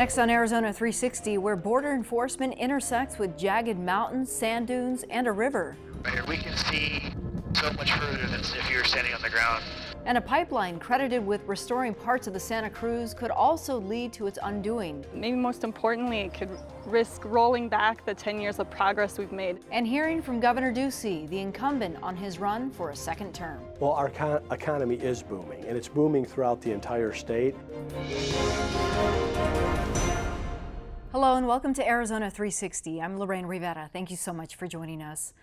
Next on Arizona 360, where border enforcement intersects with jagged mountains, sand dunes, and a river. Right here we can see so much further than if you were standing on the ground. And a pipeline credited with restoring parts of the Santa Cruz could also lead to its undoing. Maybe most importantly, it could risk rolling back the 10 years of progress we've made. And hearing from Governor Ducey, the incumbent on his run for a second term. Well, our economy is booming, and it's booming throughout the entire state. Hello and welcome to Arizona 360. I'm Lorraine Rivera. Thank you so much for joining us.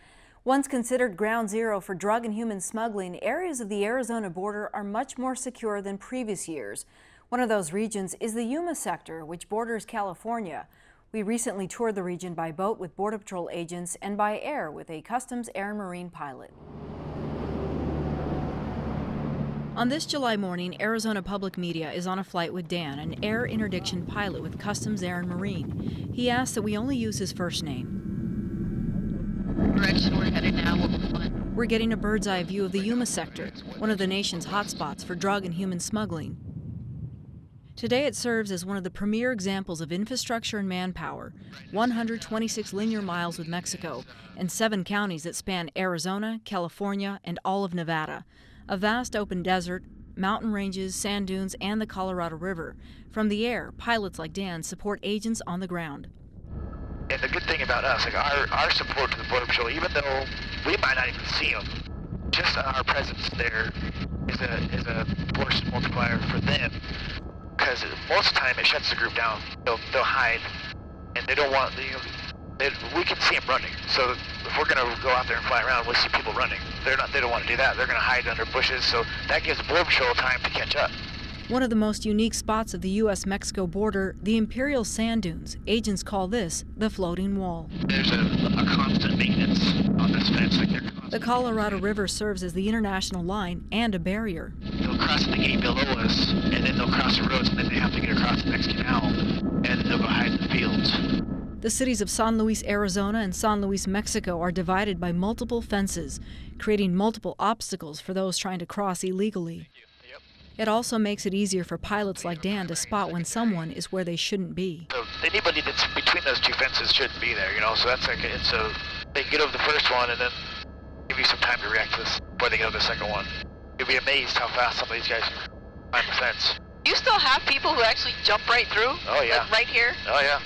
Once considered ground zero for drug and human smuggling, areas of the Arizona border are much more secure than previous years. One of those regions is the Yuma sector, which borders California. We recently toured the region by boat with Border Patrol agents and by air with a Customs Air and Marine pilot. On this July morning, Arizona Public Media is on a flight with Dan, an air interdiction pilot with Customs Air and Marine. He asked that we only use his first name. Direction we're headed now will be fun. We're getting a bird's eye view of the Yuma sector, one of the nation's hotspots for drug and human smuggling. Today it serves as one of the premier examples of infrastructure and manpower, 126 linear miles with Mexico, and 7 counties that span Arizona, California, and all of Nevada. A vast open desert, mountain ranges, sand dunes, and the Colorado River. From the air, pilots like Dan support agents on the ground. And the good thing about us, like our support to the Border Patrol, even though we might not even see them, just our presence there is a force multiplier for them. Because most of the time it shuts the group down. They'll hide, and they don't want we can see them running. So if we're gonna go out there and fly around, we'll see people running. They don't want to do that. They're gonna hide under bushes. So that gives the Border Patrol time to catch up. One of the most unique spots of the U.S.-Mexico border, the Imperial Sand Dunes. Agents call this the floating wall. There's a constant maintenance on this fence. The Colorado River serves as the international line and a barrier. They'll cross the gate below us, and then they'll cross the roads, and then they have to get across the next canal, and they'll go hide in the fields. The cities of San Luis, Arizona and San Luis, Mexico are divided by multiple fences, creating multiple obstacles for those trying to cross illegally. It also makes it easier for pilots like Dan to spot when someone is where they shouldn't be. So anybody that's between those two fences shouldn't be there, so that's like it. So they get over the first one and then give you some time to react to this before they get over the second one. You'll be amazed how fast some of these guys can climb the fence. You still have people who actually jump right through? Oh yeah. Like right here? Oh yeah.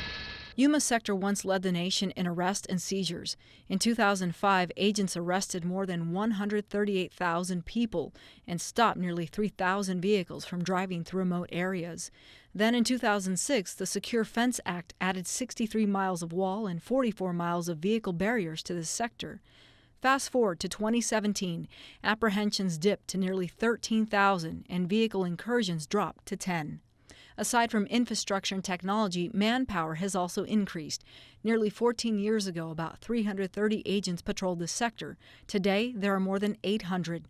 Yuma sector once led the nation in arrests and seizures. In 2005, agents arrested more than 138,000 people and stopped nearly 3,000 vehicles from driving through remote areas. Then in 2006, the Secure Fence Act added 63 miles of wall and 44 miles of vehicle barriers to this sector. Fast forward to 2017, apprehensions dipped to nearly 13,000 and vehicle incursions dropped to 10. Aside from infrastructure and technology, manpower has also increased. Nearly 14 years ago, about 330 agents patrolled this sector. Today, there are more than 800.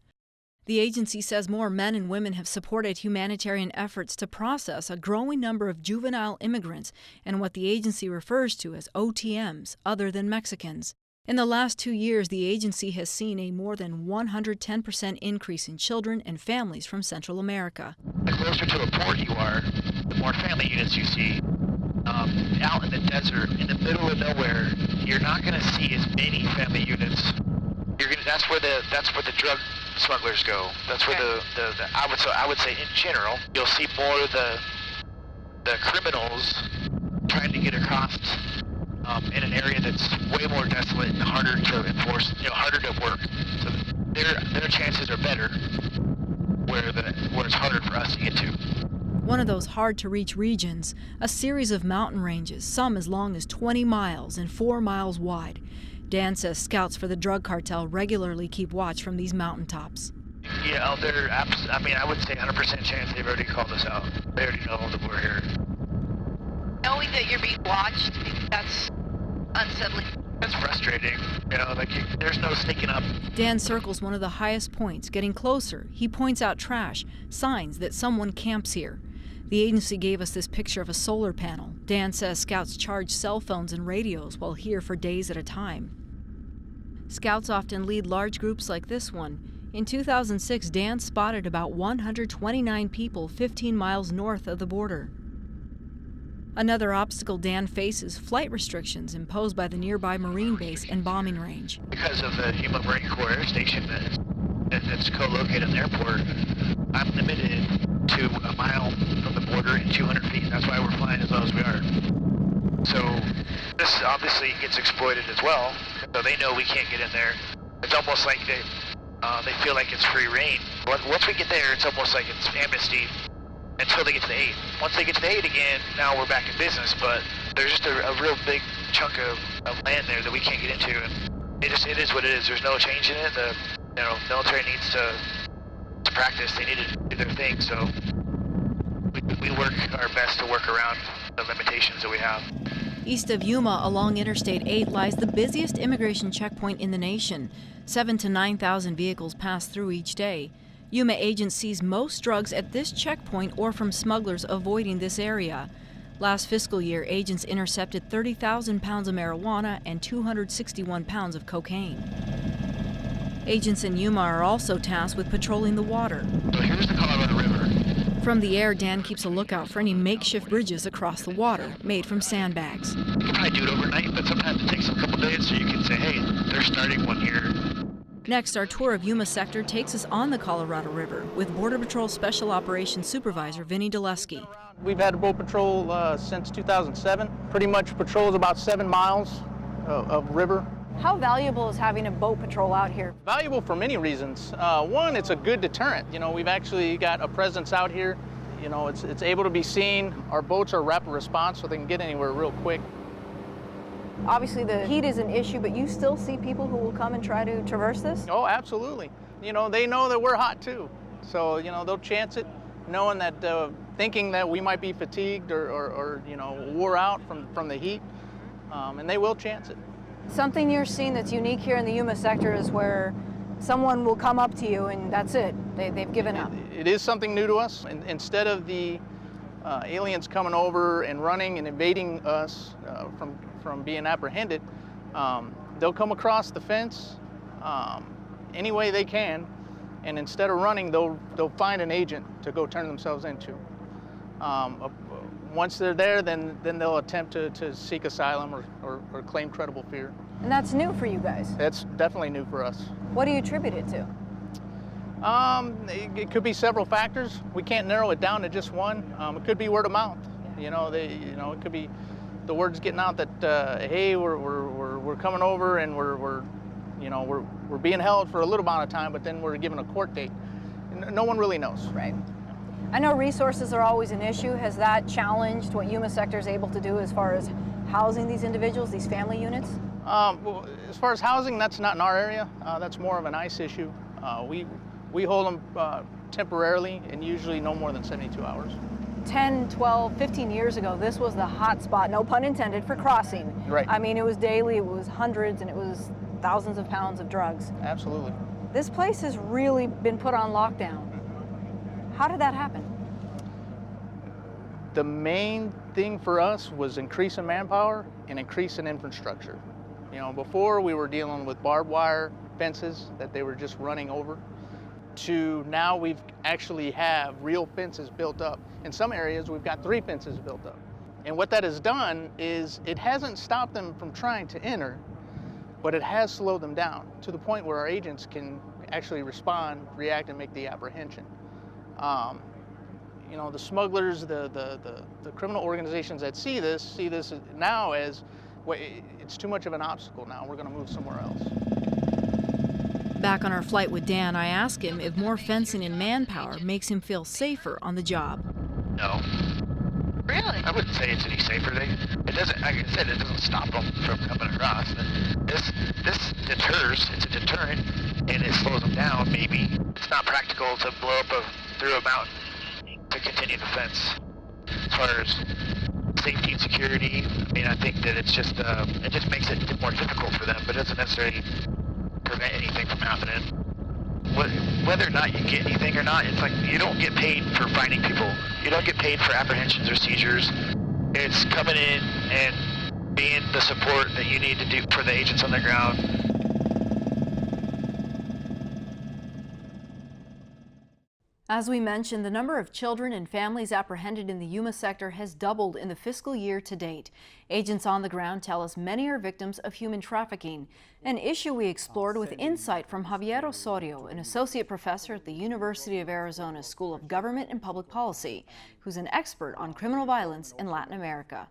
The agency says more men and women have supported humanitarian efforts to process a growing number of juvenile immigrants and what the agency refers to as OTMs, other than Mexicans. In the last 2 years, the agency has seen a more than 110% increase in children and families from Central America. The closer to a port you are, the more family units you see. Out in the desert, in the middle of nowhere, you're not going to see as many family units. That's where the drug smugglers go. That's where I would say in general, you'll see more of the criminals trying to get across. In an area that's way more desolate and harder to enforce, harder to work. So their chances are better where it's harder for us to get to. One of those hard-to-reach regions, a series of mountain ranges, some as long as 20 miles and 4 miles wide. Dan says scouts for the drug cartel regularly keep watch from these mountaintops. Yeah, I would say 100% chance they've already called us out. They already know that we're here. Knowing that you're being watched, that's unsettling. That's frustrating. There's no sneaking up. Dan circles one of the highest points. Getting closer, he points out trash, signs that someone camps here. The agency gave us this picture of a solar panel. Dan says scouts charge cell phones and radios while here for days at a time. Scouts often lead large groups like this one. In 2006, Dan spotted about 129 people 15 miles north of the border. Another obstacle Dan faces, flight restrictions imposed by the nearby Marine base and bombing range. Because of the Yuma Marine Corps Air Station that's co-located in the airport, I'm limited to a mile from the border and 200 feet. That's why we're flying as low as we are. So this obviously gets exploited as well. So they know we can't get in there. It's almost like they feel like it's free reign. Once we get there, it's almost like it's amnesty until they get to the 8. Once they get to the 8 again, now we're back in business. But there's just a real big chunk of land there that we can't get into, and it is what it is. There's no change in it. The military needs to practice. They need to do their thing. So we work our best to work around the limitations that we have. East of Yuma, along Interstate 8, lies the busiest immigration checkpoint in the nation. 7,000 to 9,000 vehicles pass through each day. Yuma agents seize most drugs at this checkpoint or from smugglers avoiding this area. Last fiscal year, agents intercepted 30,000 pounds of marijuana and 261 pounds of cocaine. Agents in Yuma are also tasked with patrolling the water. So here's the Colorado River. From the air, Dan keeps a lookout for any makeshift bridges across the water, made from sandbags. You can probably do it overnight, but sometimes it takes a couple days, so you can say, hey, they're starting one here. Next, our tour of Yuma sector takes us on the Colorado River with Border Patrol Special Operations Supervisor Vinny Dulesky. We've had a boat patrol since 2007. Pretty much patrols about 7 miles of river. How valuable is having a boat patrol out here? Valuable for many reasons. One, it's a good deterrent. We've actually got a presence out here. It's able to be seen. Our boats are rapid response, so they can get anywhere real quick. Obviously the heat is an issue, but you still see people who will come and try to traverse this? Oh, absolutely. They know that we're hot too. So, they'll chance it, knowing that, thinking that we might be fatigued or wore out from the heat, and they will chance it. Something you're seeing that's unique here in the Yuma sector is where someone will come up to you and that's it. They've given up. It is something new to us. Instead of the aliens coming over and running and evading us from being apprehended, they'll come across the fence any way they can, and instead of running, they'll find an agent to go turn themselves into. Once they're there, then they'll attempt to seek asylum or claim credible fear. And that's new for you guys? That's definitely new for us. What do you attribute it to? It could be several factors. We can't narrow it down to just one. It could be word of mouth. It could be the word's getting out that hey, we're coming over and we're being held for a little amount of time, but then we're given a court date. No one really knows. Right. I know resources are always an issue. Has that challenged what Yuma sector is able to do as far as housing these individuals, these family units? Well, as far as housing, that's not in our area. That's more of an ICE issue. We hold them temporarily and usually no more than 72 hours. 10, 12, 15 years ago, this was the hot spot, no pun intended, for crossing. Right. I mean, it was daily, it was hundreds, and it was thousands of pounds of drugs. Absolutely. This place has really been put on lockdown. How did that happen? The main thing for us was increasing manpower and increasing infrastructure. Before we were dealing with barbed wire fences that they were just running over, to now we've actually have real fences built up. In some areas, we've got 3 fences built up. And what that has done is it hasn't stopped them from trying to enter, but it has slowed them down to the point where our agents can actually respond, react, and make the apprehension. The smugglers, the criminal organizations that see this now as, well, it's too much of an obstacle now. We're going to move somewhere else. Back on our flight with Dan, I ask him if more fencing and manpower makes him feel safer on the job. No. Really? I wouldn't say it's any safer. It doesn't, like I said, it doesn't stop them from coming across. This deters, it's a deterrent, and it slows them down, maybe. It's not practical to blow up through a mountain to continue the fence. As far as safety and security, I think that it just makes it more difficult for them, but it doesn't necessarily prevent anything from happening. Whether or not you get anything or not, it's like you don't get paid for finding people. You don't get paid for apprehensions or seizures. It's coming in and being the support that you need to do for the agents on the ground. As we mentioned, the number of children and families apprehended in the Yuma sector has doubled in the fiscal year to date. Agents on the ground tell us many are victims of human trafficking, an issue we explored with insight from Javier Osorio, an associate professor at the University of Arizona School of Government and Public Policy, who's an expert on criminal violence in Latin America.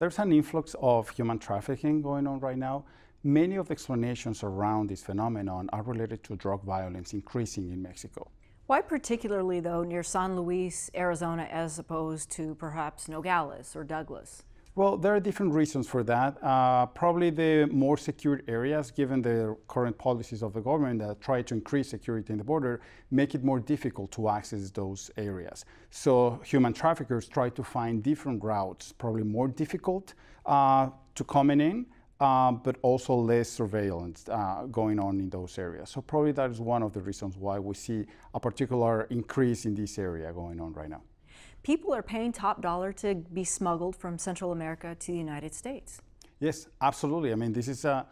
There's an influx of human trafficking going on right now. Many of the explanations around this phenomenon are related to drug violence increasing in Mexico. Why particularly, though, near San Luis, Arizona, as opposed to perhaps Nogales or Douglas? Well, there are different reasons for that. Probably the more secured areas, given the current policies of the government that try to increase security in the border, make it more difficult to access those areas. So human traffickers try to find different routes, probably more difficult to coming in, but also less surveillance going on in those areas. So probably that is one of the reasons why we see a particular increase in this area going on right now. People are paying top dollar to be smuggled from Central America to the United States. Yes, absolutely. I mean, this is a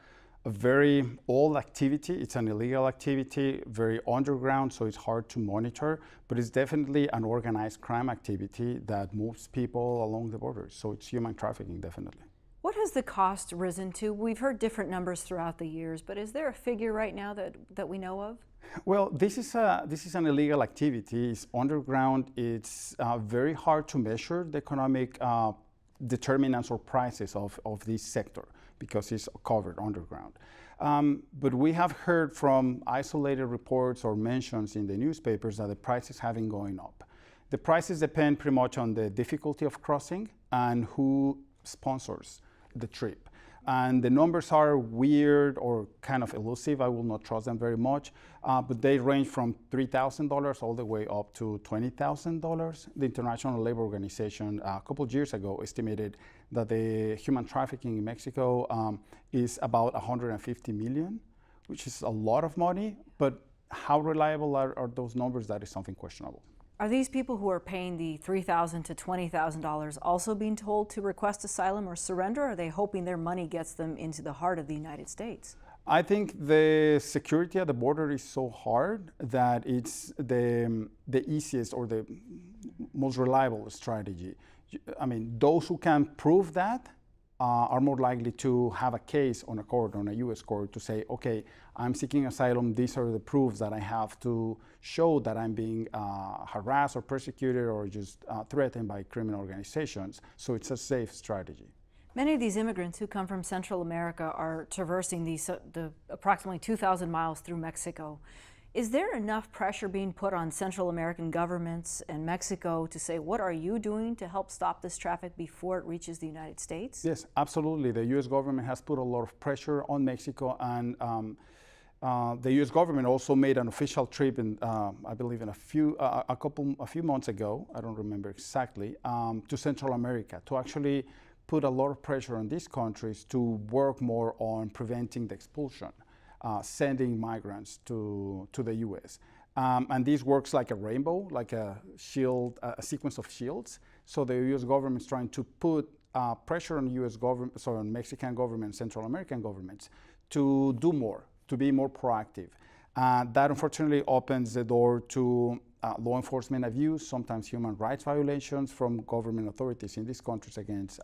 very old activity. It's an illegal activity, very underground, so it's hard to monitor, but it's definitely an organized crime activity that moves people along the border. So it's human trafficking, definitely. What has the cost risen to? We've heard different numbers throughout the years, but is there a figure right now that we know of? Well, this is an illegal activity. It's underground. It's very hard to measure the economic determinants or prices of this sector because it's covered underground. But we have heard from isolated reports or mentions in the newspapers that the prices have been going up. The prices depend pretty much on the difficulty of crossing and who sponsors the trip. And the numbers are weird or kind of elusive. I will not trust them very much, but they range from $3,000 all the way up to $20,000. The International Labor Organization a couple of years ago estimated that the human trafficking in Mexico is about 150 million, which is a lot of money, but how reliable are those numbers? That is something questionable. Are these people who are paying the $3,000 to $20,000 also being told to request asylum or surrender, or are they hoping their money gets them into the heart of the United States? I think the security at the border is so hard that it's the easiest or the most reliable strategy. I mean, those who can prove that are more likely to have a case on a court, on a U.S. court, to say, okay, I'm seeking asylum, these are the proofs that I have to show that I'm being harassed or persecuted or just threatened by criminal organizations. So it's a safe strategy. Many of these immigrants who come from Central America are traversing the approximately 2,000 miles through Mexico. Is there enough pressure being put on Central American governments and Mexico to say, what are you doing to help stop this traffic before it reaches the United States? Yes, absolutely. The U.S. government has put a lot of pressure on Mexico, and the U.S. government also made an official trip, in, I believe, in a few months ago. I don't remember exactly, to Central America to actually put a lot of pressure on these countries to work more on preventing the expulsion. Sending migrants to the U.S. And this works like a rainbow, like a shield, a sequence of shields. So the U.S. government is trying to put pressure on U.S. government, sorry, on Mexican government, Central American governments to do more, to be more proactive. That unfortunately opens the door to law enforcement abuse, sometimes human rights violations from government authorities in these countries against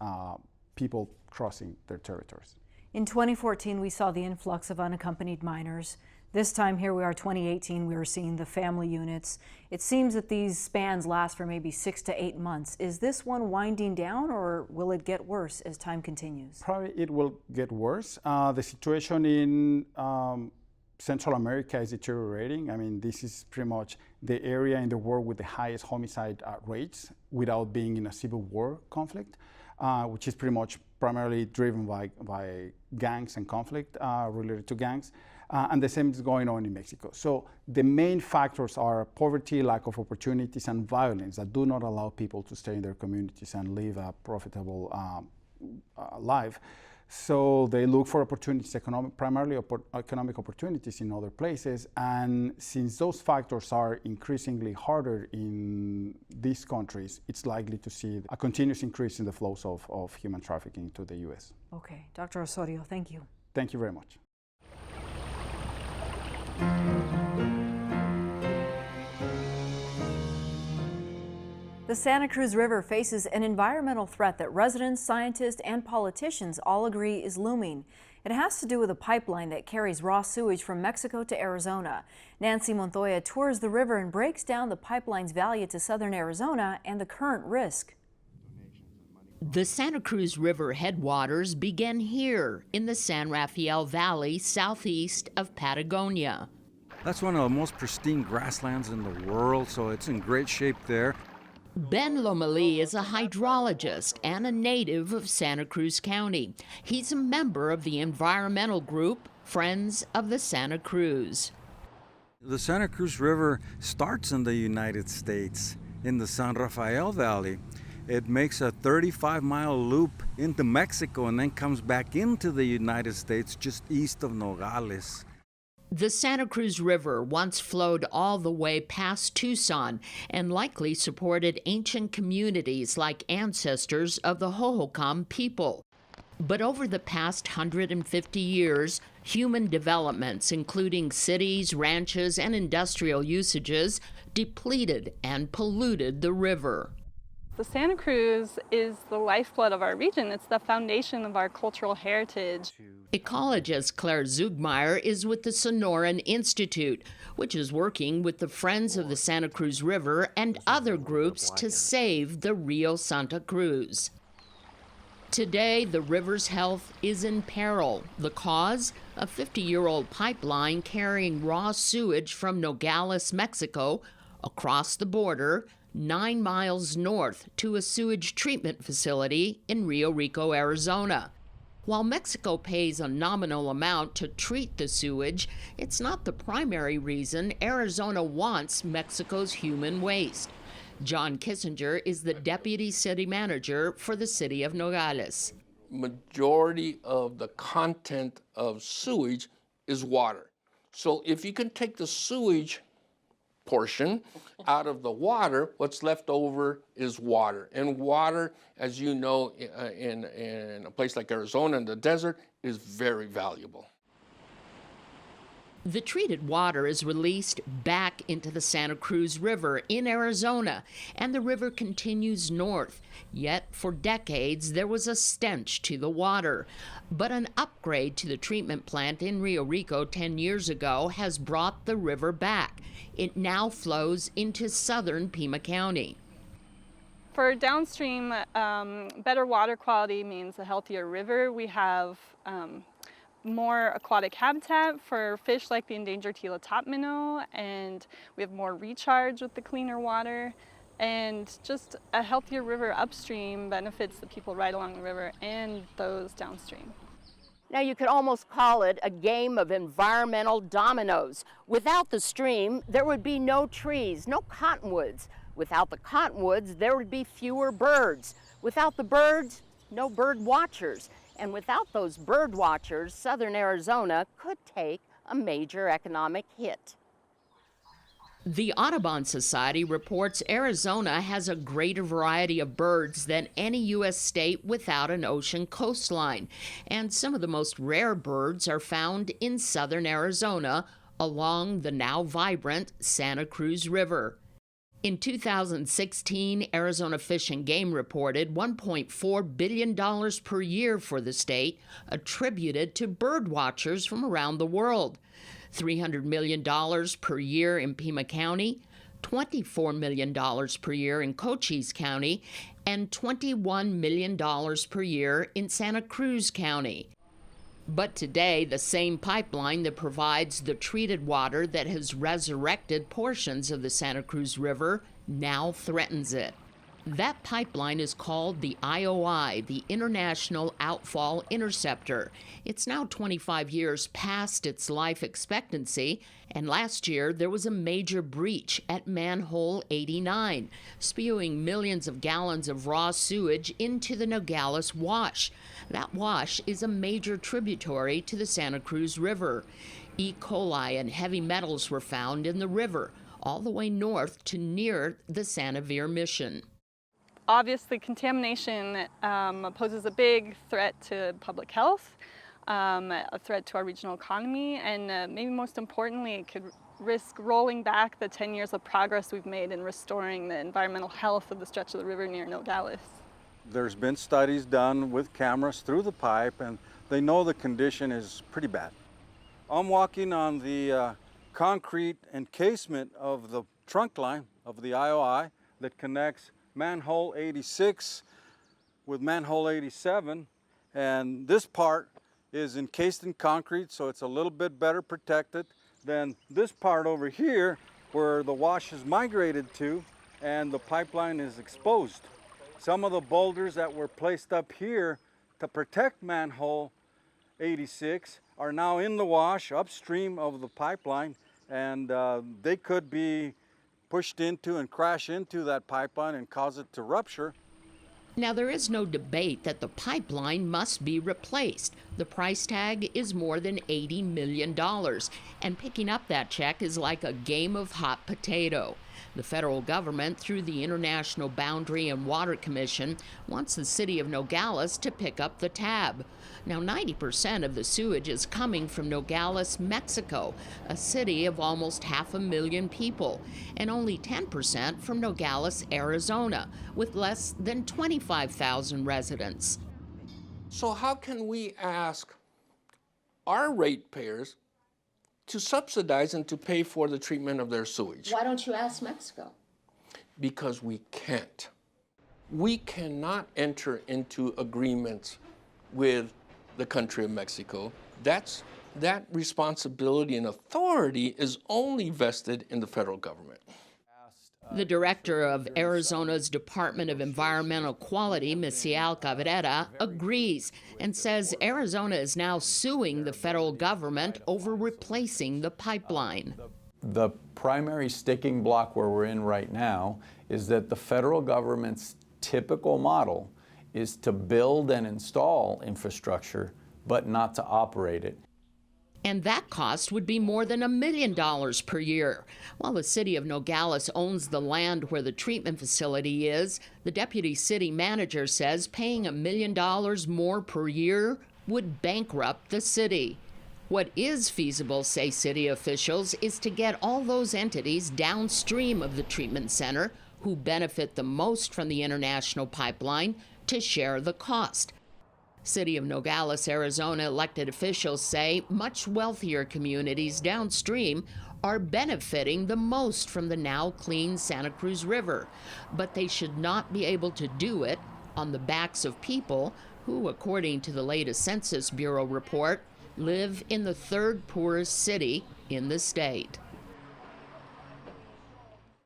people crossing their territories. In 2014, we saw the influx of unaccompanied minors. This time, here we are, 2018, we are seeing the family units. It seems that these spans last for maybe 6 to 8 months. Is this one winding down, or will it get worse as time continues? Probably it will get worse. The situation in Central America is deteriorating. I mean, this is pretty much the area in the world with the highest homicide rates without being in a civil war conflict, which is pretty much primarily driven by gangs and conflict related to gangs. And the same is going on in Mexico. So the main factors are poverty, lack of opportunities, and violence that do not allow people to stay in their communities and live a profitable life. So they look for opportunities, primarily economic opportunities in other places. And since those factors are increasingly harder in these countries, it's likely to see a continuous increase in the flows of human trafficking to the U.S. Okay, Dr. Osorio, thank you. Thank you very much. The Santa Cruz River faces an environmental threat that residents, scientists, and politicians all agree is looming. It has to do with a pipeline that carries raw sewage from Mexico to Arizona. Nancy Montoya tours the river and breaks down the pipeline's value to southern Arizona and the current risk. The Santa Cruz River headwaters begin here in the San Rafael Valley, southeast of Patagonia. That's one of the most pristine grasslands in the world, so it's in great shape there. Ben Lomeli is a hydrologist and a native of Santa Cruz County. He's a member of the environmental group Friends of the Santa Cruz. The Santa Cruz River starts in the United States, in the San Rafael Valley. It makes a 35-mile loop into Mexico and then comes back into the United States just east of Nogales. The Santa Cruz River once flowed all the way past Tucson and likely supported ancient communities like ancestors of the Hohokam people. But over the past 150 years, human developments, including cities, ranches, and industrial usages, depleted and polluted the river. The Santa Cruz is the lifeblood of our region. It's the foundation of our cultural heritage. Ecologist Claire Zugmeyer is with the Sonoran Institute, which is working with the Friends of the Santa Cruz River and other groups to save the Rio Santa Cruz. Today, the river's health is in peril. The cause? A 50-year-old pipeline carrying raw sewage from Nogales, Mexico, across the border, 9 miles north to a sewage treatment facility in Rio Rico, Arizona. While Mexico pays a nominal amount to treat the sewage, it's not the primary reason Arizona wants Mexico's human waste. John Kissinger is the deputy city manager for the city of Nogales. Majority of the content of sewage is water. So if you can take the sewage portion out of the water, what's left over is water. And water, as you know, in a place like Arizona in the desert, is very valuable. The treated water is released back into the Santa Cruz River in Arizona, and the river continues north. Yet, for decades, there was a stench to the water. But an upgrade to the treatment plant in Rio Rico 10 years ago has brought the river back. It now flows into southern Pima County. For downstream, better water quality means a healthier river. We have more aquatic habitat for fish like the endangered Gila top minnow, and we have more recharge with the cleaner water, and just a healthier river upstream benefits the people right along the river and those downstream. Now you could almost call it a game of environmental dominoes. Without the stream, there would be no trees, no cottonwoods. Without the cottonwoods, there would be fewer birds. Without the birds, no bird watchers. And without those bird watchers, southern Arizona could take a major economic hit. The Audubon Society reports Arizona has a greater variety of birds than any U.S. state without an ocean coastline. And some of the most rare birds are found in southern Arizona along the now vibrant Santa Cruz River. In 2016, Arizona Fish and Game reported $1.4 billion per year for the state, attributed to bird watchers from around the world. $300 million per year in Pima County, $24 million per year in Cochise County, and $21 million per year in Santa Cruz County. But today, the same pipeline that provides the treated water that has resurrected portions of the Santa Cruz River now threatens it. That pipeline is called the IOI, the International Outfall Interceptor. It's now 25 years past its life expectancy, and last year there was a major breach at Manhole 89, spewing millions of gallons of raw sewage into the Nogales Wash. That wash is a major tributary to the Santa Cruz River. E. coli and heavy metals were found in the river, all the way north to near the Santa Vir Mission. Obviously, contamination poses a big threat to public health, a threat to our regional economy, and maybe most importantly, it could risk rolling back the 10 years of progress we've made in restoring the environmental health of the stretch of the river near Nogales. There's been studies done with cameras through the pipe, and they know the condition is pretty bad. I'm walking on the concrete encasement of the trunk line of the IOI that connects manhole 86 with manhole 87, and this part is encased in concrete, so it's a little bit better protected than this part over here where the wash is migrated to and the pipeline is exposed. Some of the boulders that were placed up here to protect manhole 86 are now in the wash upstream of the pipeline, and they could be pushed into and crash into that pipeline and cause it to rupture. Now, there is no debate that the pipeline must be replaced. The price tag is more than $80 million, and picking up that check is like a game of hot potato. The federal government, through the International Boundary and Water Commission, wants the city of Nogales to pick up the tab. Now, 90% of the sewage is coming from Nogales, Mexico, a city of almost 500,000 people, and only 10% from Nogales, Arizona, with less than 25,000 residents. So how can we ask our ratepayers to subsidize and to pay for the treatment of their sewage? Why don't you ask Mexico? Because we can't. We cannot enter into agreements with the country of Mexico. That responsibility and authority is only vested in the federal government. The director of Arizona's Department of Environmental Quality, Misael Cabrera, agrees and says Arizona is now suing the federal government over replacing the pipeline. The primary sticking block where we're in right now is that the federal government's typical model is to build and install infrastructure, but not to operate it. And that cost would be more than $1 million per year. While the city of Nogales owns the land where the treatment facility is, the deputy city manager says paying $1 million more per year would bankrupt the city. What is feasible, say city officials, is to get all those entities downstream of the treatment center who benefit the most from the international pipeline to share the cost. City of Nogales, Arizona elected officials say much wealthier communities downstream are benefiting the most from the now clean Santa Cruz River, but they should not be able to do it on the backs of people who, according to the latest Census Bureau report, live in the third poorest city in the state.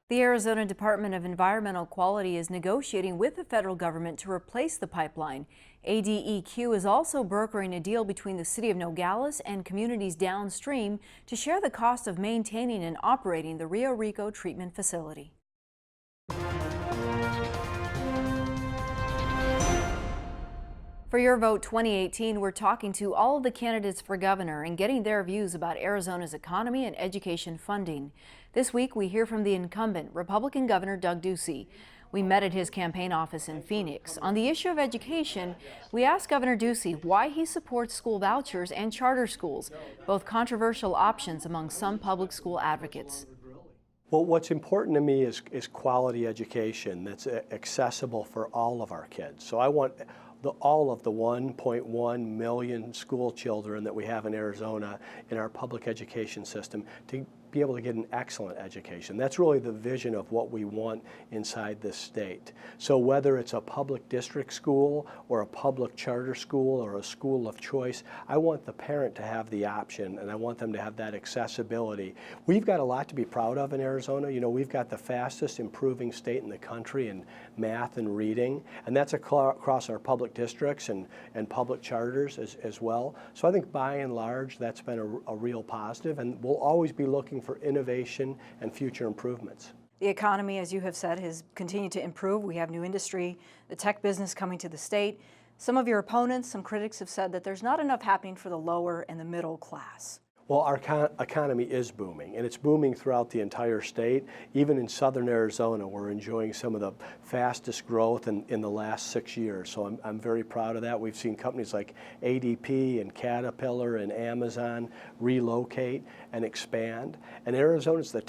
The Arizona Department of Environmental Quality is negotiating with the federal government to replace the pipeline. ADEQ is also brokering a deal between the city of Nogales and communities downstream to share the cost of maintaining and operating the Rio Rico treatment facility. For Your Vote 2018, we're talking to all of the candidates for governor and getting their views about Arizona's economy and education funding. This week, we hear from the incumbent Republican Governor Doug Ducey. We met at his campaign office in Phoenix. On the issue of education, we asked Governor Ducey why he supports school vouchers and charter schools, both controversial options among some public school advocates. Well, what's important to me is quality education that's accessible for all of our kids. So I want all of the 1.1 million school children that we have in Arizona in our public education system to be able to get an excellent education. That's really the vision of what we want inside this state. So whether it's a public district school or a public charter school or a school of choice, I want the parent to have the option and I want them to have that accessibility. We've got a lot to be proud of in Arizona. You know, we've got the fastest improving state in the country in math and reading, and that's across our public districts and public charters as well. So I think by and large that's been a real positive, and we'll always be looking for innovation and future improvements. The economy, as you have said, has continued to improve. We have new industry, the tech business coming to the state. Some of your opponents, some critics have said that there's not enough happening for the lower and the middle class. Well, our economy is booming, and it's booming throughout the entire state. Even in southern Arizona, we're enjoying some of the fastest growth in the last 6 years. So I'm very proud of that. We've seen companies like AZPM and Caterpillar and Amazon relocate and expand. And Arizona is the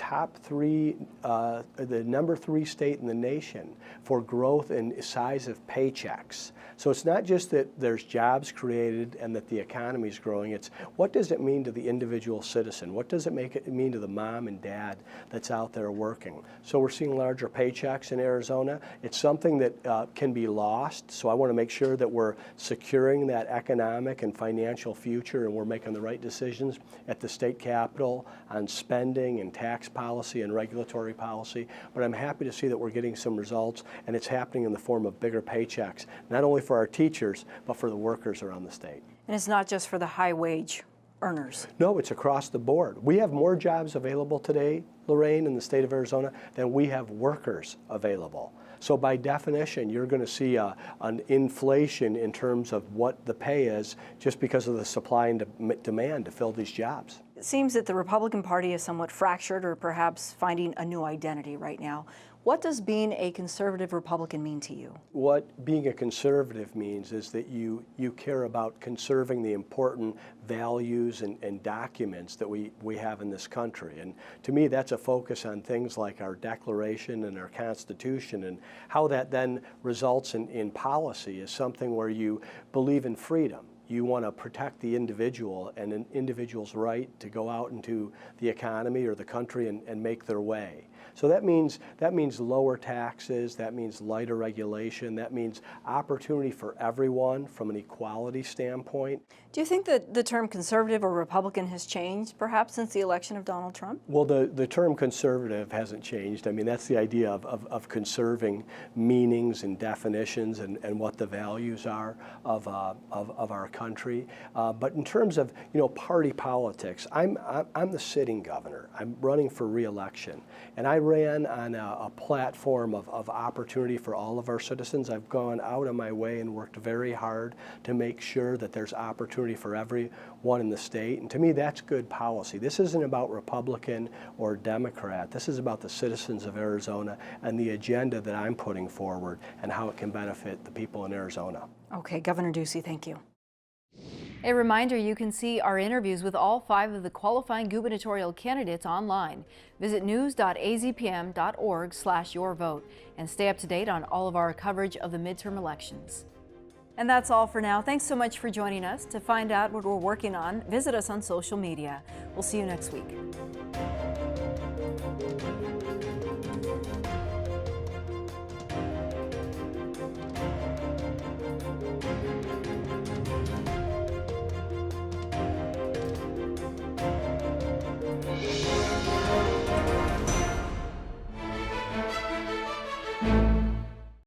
number 3 state in the nation for growth in size of paychecks. So it's not just that there's jobs created and that the economy is growing, it's what does it mean to the individual citizen? What does it mean to the mom and dad that's out there working? So we're seeing larger paychecks in Arizona. It's something that can be lost, so I want to make sure that we're securing that economic and financial future, and we're making the right decisions at the state capitol on spending and tax policy and regulatory policy. But I'm happy to see that we're getting some results, and it's happening in the form of bigger paychecks, not only for our teachers, but for the workers around the state. And it's not just for the high wage earners. No, it's across the board. We have more jobs available today, Lorraine, in the state of Arizona than we have workers available. So by definition, you're going to see an inflation in terms of what the pay is just because of the supply and demand to fill these jobs. It seems that the Republican Party is somewhat fractured, or perhaps finding a new identity right now. What does being a conservative Republican mean to you? What being a conservative means is that you care about conserving the important values and documents that we have in this country. And to me, that's a focus on things like our Declaration and our Constitution, and how that then results in policy is something where you believe in freedom. You want to protect the individual and an individual's right to go out into the economy or the country and make their way. So that means lower taxes, that means lighter regulation, that means opportunity for everyone from an equality standpoint. Do you think that the term conservative or Republican has changed, perhaps, since the election of Donald Trump? Well, the term conservative hasn't changed. I mean, that's the idea of conserving meanings and definitions and what the values are of our country. But in terms of party politics, I'm the sitting governor. I'm running for re-election, and I ran on a platform of opportunity for all of our citizens. I've gone out of my way and worked very hard to make sure that there's opportunity for everyone in the state. And to me, that's good policy. This isn't about Republican or Democrat. This is about the citizens of Arizona and the agenda that I'm putting forward and how it can benefit the people in Arizona. Okay, Governor Ducey, thank you. A reminder, you can see our interviews with all 5 of the qualifying gubernatorial candidates online. Visit news.azpm.org/yourvote and stay up to date on all of our coverage of the midterm elections. And that's all for now. Thanks so much for joining us. To find out what we're working on, visit us on social media. We'll see you next week.